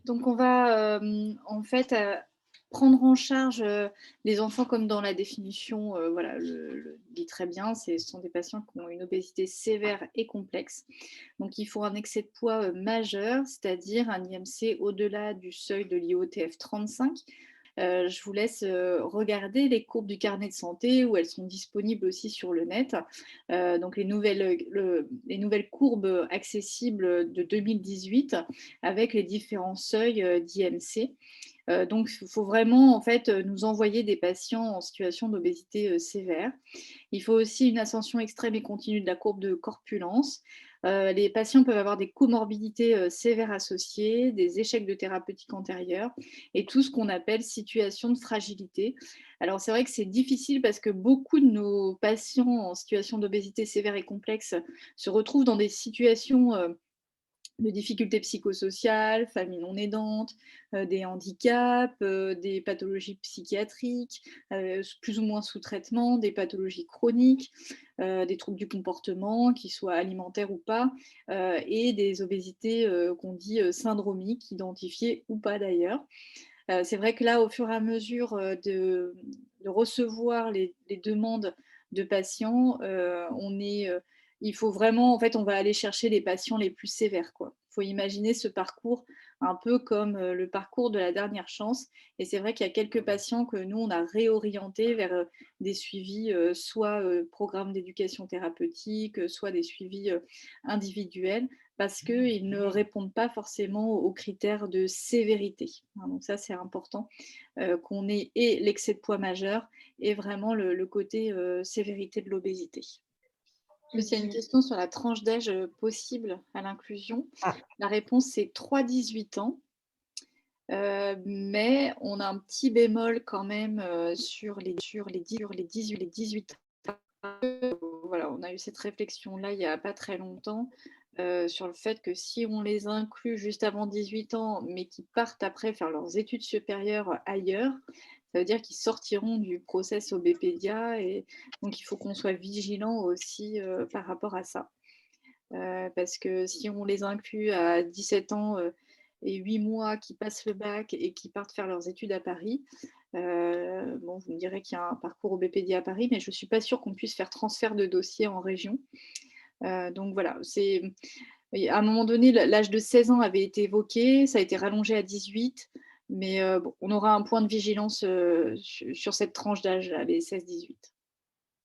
Donc on va, en fait, prendre en charge, les enfants comme dans la définition, voilà, le dit très bien, ce sont des patients qui ont une obésité sévère et complexe. Donc il faut un excès de poids, majeur, c'est-à-dire un IMC au-delà du seuil de l'IOTF 35. Je vous laisse, regarder les courbes du carnet de santé où elles sont disponibles aussi sur le net. Donc les nouvelles courbes, accessibles de 2018 avec les différents seuils, d'IMC. Donc il faut vraiment en fait, nous envoyer des patients en situation d'obésité, sévère. Il faut aussi une ascension extrême et continue de la courbe de corpulence. Les patients peuvent avoir des comorbidités, sévères associées, des échecs de thérapeutique antérieure et tout ce qu'on appelle situation de fragilité. Alors c'est vrai que c'est difficile parce que beaucoup de nos patients en situation d'obésité sévère et complexe se retrouvent dans des situations, de difficultés psychosociales, famille non aidante, des handicaps, des pathologies psychiatriques, plus ou moins sous traitement, des pathologies chroniques, des troubles du comportement, qu'ils soient alimentaires ou pas, et des obésités, qu'on dit, syndromiques, identifiées ou pas d'ailleurs. C'est vrai que là, au fur et à mesure, de recevoir les demandes de patients, il faut vraiment en fait, on va aller chercher les patients les plus sévères, quoi. Il faut imaginer ce parcours un peu comme, le parcours de la dernière chance et c'est vrai qu'il y a quelques patients que nous, on a réorientés vers, des suivis, soit, programmes d'éducation thérapeutique, soit des suivis, individuels parce qu'ils ne répondent pas forcément aux critères de sévérité. Hein, donc ça, c'est important, qu'on ait et l'excès de poids majeur et vraiment le côté, sévérité de l'obésité. Parce qu'il y a une OK. question sur la tranche d'âge, possible à l'inclusion. Ah, La réponse, c'est 3-18 ans, mais on a un petit bémol quand même, sur les 18 ans. Voilà, on a eu cette réflexion-là il y a pas très longtemps, sur le fait que si on les inclut juste avant 18 ans, mais qu'ils partent après faire leurs études supérieures ailleurs, ça veut dire qu'ils sortiront du process Obépédia et donc il faut qu'on soit vigilant aussi, par rapport à ça. Parce que si on les inclut à 17 ans, et 8 mois, qui passent le bac et qui partent faire leurs études à Paris, bon, vous me direz qu'il y a un parcours Obépédia à Paris, mais je ne suis pas sûre qu'on puisse faire transfert de dossier en région. Donc voilà, et à un moment donné, l'âge de 16 ans avait été évoqué, ça a été rallongé à 18, mais bon, on aura un point de vigilance, sur cette tranche d'âge-là, les 16-18.